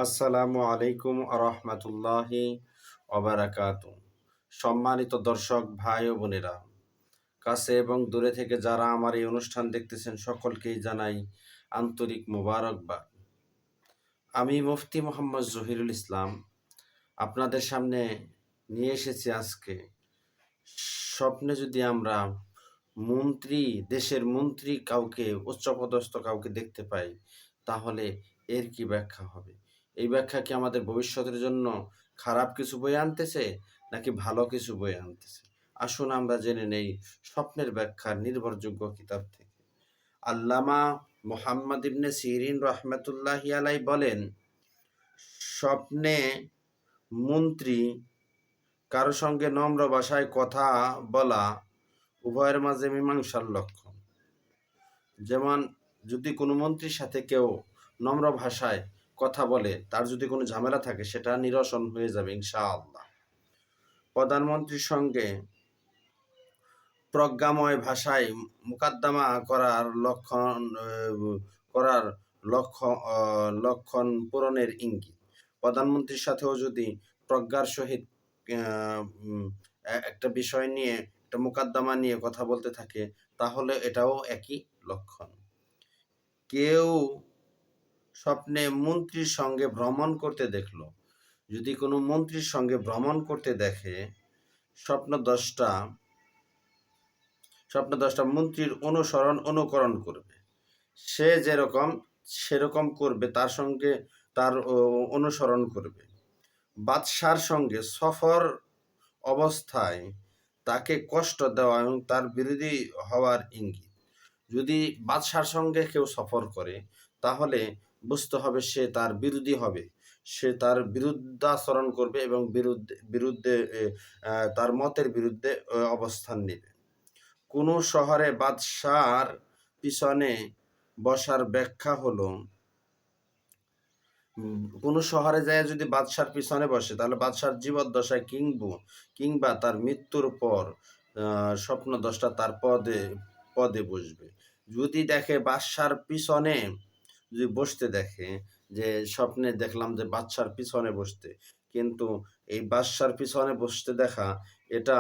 আসসালামু আলাইকুম আরহামাতুল্লাহি ওবারাকাতু। সম্মানিত দর্শক ভাই ও বোনেরা, কাছে এবং দূরে থেকে যারা আমার এই অনুষ্ঠান দেখতেছেন সকলকেই জানাই আন্তরিক মোবারকবাদ। আমি মুফতি মোহাম্মদ জহিরুল ইসলাম আপনাদের সামনে নিয়ে এসেছি আজকে। স্বপ্নে যদি আমরা দেশের মন্ত্রী কাউকে, উচ্চপদস্থ কাউকে দেখতে পাই, তাহলে এর কি ব্যাখ্যা হবে? এই ব্যাখ্যা কি আমাদের ভবিষ্যতের জন্য খারাপ কিছু বয়ে আনতেছে নাকি ভালো কিছু বয়ে আনতেছে? আসুন আমরা জেনে নেই স্বপ্নের ব্যাখ্যা নির্ভরযোগ্য কিতাব থেকে। আল্লামা মোহাম্মদ ইবনে সিরিন রহমতুল্লাহি আলাই বলেন, স্বপ্নে মন্ত্রী কারো সঙ্গে নম্র ভাষায় কথা বলা উভয়ের মাঝে মীমাংসার লক্ষণ। যেমন, যদি কোনো মন্ত্রীর সাথে কেউ নম্র ভাষায় কথা বলে, তার যদি কোনো ঝামেলা থাকে সেটা নিরসন হয়ে যাবে ইনশাআল্লাহ। প্রধানমন্ত্রীর সঙ্গে প্রজ্ঞাময় ভাষায় মোকদ্দমা করার লক্ষণ পূরণের ইঙ্গিত। প্রধানমন্ত্রীর সাথেও যদি প্রজ্ঞার সহিত একটা বিষয় নিয়ে, একটা মোকদ্দমা নিয়ে কথা বলতে থাকে, তাহলে এটাও একই লক্ষণ। কেউ স্বপ্নে মন্ত্রীর সঙ্গে ভ্রমণ করতে দেখলো। যদি কোনো মন্ত্রীর সঙ্গে ভ্রমণ করতে দেখে, স্বপ্নদ্রষ্টা মন্ত্রীর অনুকরণ করবে। সে যেরকম সেরকম করবে, তার অনুসরণ করবে। বাদশার সঙ্গে সফর অবস্থায় তাকে কষ্ট দেওয়া এবং তার বিরোধী হওয়ার ইঙ্গিত। যদি বাদশার সঙ্গে কেউ সফর করে, তাহলে বুঝতে হবে সে তার বিরোধী হবে, সে তার বিরুদ্ধাচরণ করবে এবং বিরুদ্ধে তার মতের বিরুদ্ধে অবস্থান নেবে। কোনো শহরে বাদশার পিছনে বসার ব্যাখ্যা হলো, কোনো শহরে যায় যদি বাদশার পিছনে বসে, তাহলে বাদশার জীবদ্দশায় কিংবা তার মৃত্যুর পর স্বপ্নদ্রষ্টা তার পদে বসবে। যদি দেখে বাদশার পিছনে যদি বসতে দেখে, যে স্বপ্নে দেখলাম যে বাদশার পিছনে বসতে, কিন্তু এই বাদশার পিছনে বসতে দেখা এটা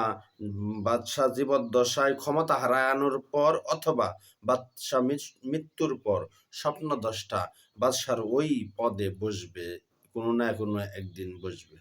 বাদশা জীবদ্দশায় ক্ষমতা হারানোর পর অথবা বাদশা মৃত্যুর পর স্বপ্নদ্রষ্টা বাদশার ওই পদে বসবে, কোনো না কোনো একদিন বসবে।